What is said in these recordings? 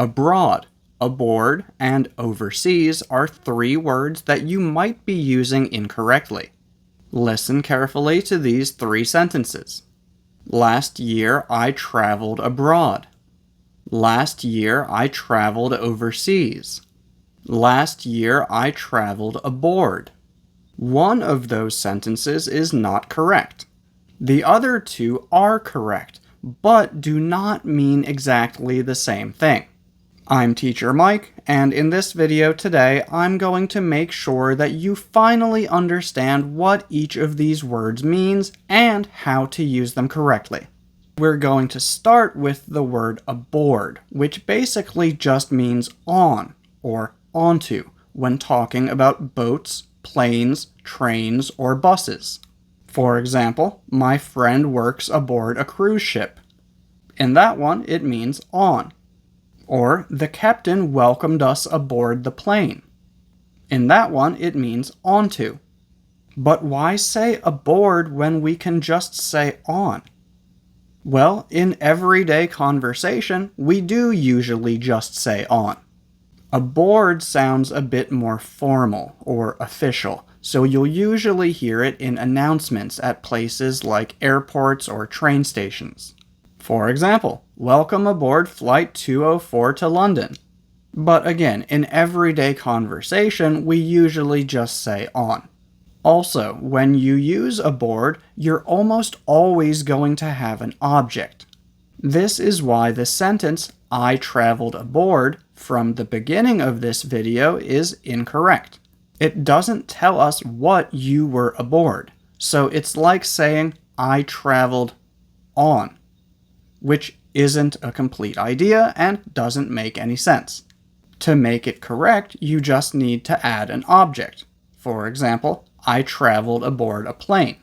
Abroad, aboard, and overseas are three words that you might be using incorrectly. Listen carefully to these three sentences. Last year I traveled abroad. Last year I traveled overseas. Last year I traveled aboard. One of those sentences is not correct. The other two are correct, but do not mean exactly the same thing. I'm Teacher Mike, and in this video today, I'm going to make sure that you finally understand what each of these words means and how to use them correctly. We're going to start with the word aboard, which basically just means on or onto when talking about boats, planes, trains, or buses. For example, my friend works aboard a cruise ship. In that one, it means on. Or, the captain welcomed us aboard the plane. In that one, it means onto. But why say aboard when we can just say on? Well, in everyday conversation, we do usually just say on. Aboard sounds a bit more formal or official, so you'll usually hear it in announcements at places like airports or train stations. For example, welcome aboard Flight 204 to London. But again, in everyday conversation, we usually just say on. Also, when you use aboard, you're almost always going to have an object. This is why the sentence, I traveled aboard, from the beginning of this video is incorrect. It doesn't tell us what you were aboard, so it's like saying, I traveled on, which isn't a complete idea and doesn't make any sense. To make it correct, you just need to add an object. For example, I traveled aboard a plane.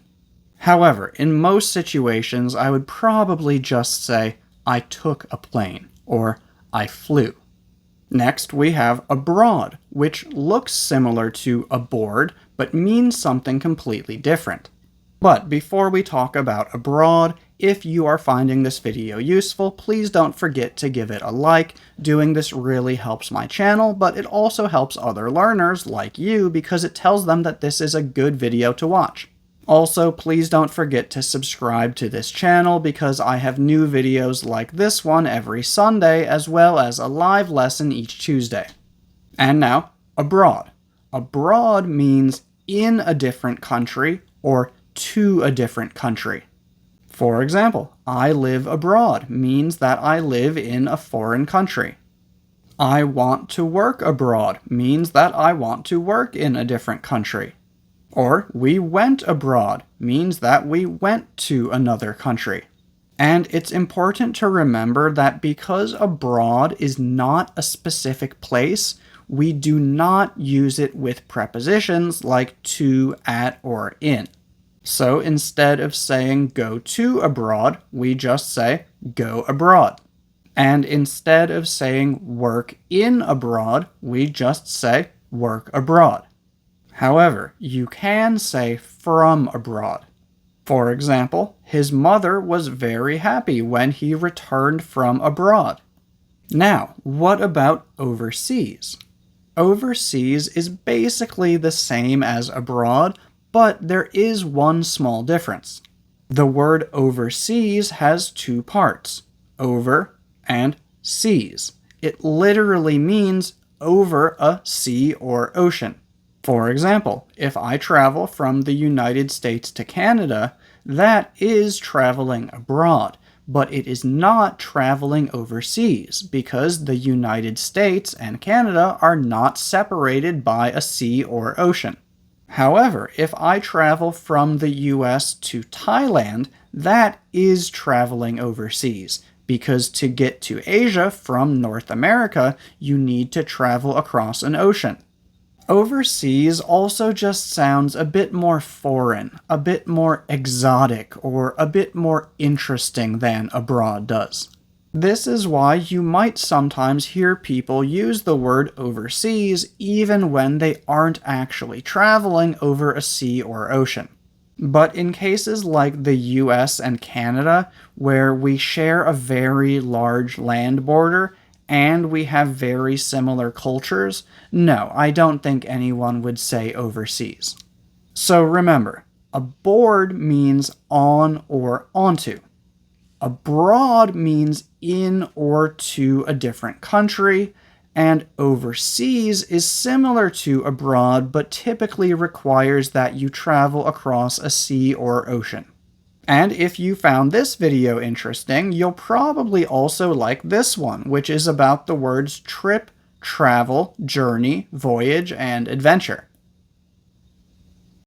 However, in most situations, I would probably just say, I took a plane, or I flew. Next, we have abroad, which looks similar to aboard, but means something completely different. But before we talk about abroad, if you are finding this video useful, please don't forget to give it a like. Doing this really helps my channel, but it also helps other learners like you because it tells them that this is a good video to watch. Also, please don't forget to subscribe to this channel because I have new videos like this one every Sunday, as well as a live lesson each Tuesday. And now, abroad. Abroad means in a different country or to a different country. For example, I live abroad means that I live in a foreign country. I want to work abroad means that I want to work in a different country. Or we went abroad means that we went to another country. And it's important to remember that because abroad is not a specific place, we do not use it with prepositions like to, at, or in. So instead of saying go to abroad, we just say go abroad. And instead of saying work in abroad, we just say work abroad. However, you can say from abroad. For example, his mother was very happy when he returned from abroad. Now, what about overseas? Overseas is basically the same as abroad, but there is one small difference. The word overseas has two parts, over and seas. It literally means over a sea or ocean. For example, if I travel from the United States to Canada, that is traveling abroad, but it is not traveling overseas because the United States and Canada are not separated by a sea or ocean. However, if I travel from the US to Thailand, that is traveling overseas, because to get to Asia from North America, you need to travel across an ocean. Overseas also just sounds a bit more foreign, a bit more exotic, or a bit more interesting than abroad does. This is why you might sometimes hear people use the word overseas even when they aren't actually traveling over a sea or ocean. But in cases like the US and Canada, where we share a very large land border, and we have very similar cultures, no, I don't think anyone would say overseas. So remember, aboard means on or onto. Abroad means in or to a different country, and overseas is similar to abroad but typically requires that you travel across a sea or ocean. And if you found this video interesting, you'll probably also like this one, which is about the words trip, travel, journey, voyage, and adventure.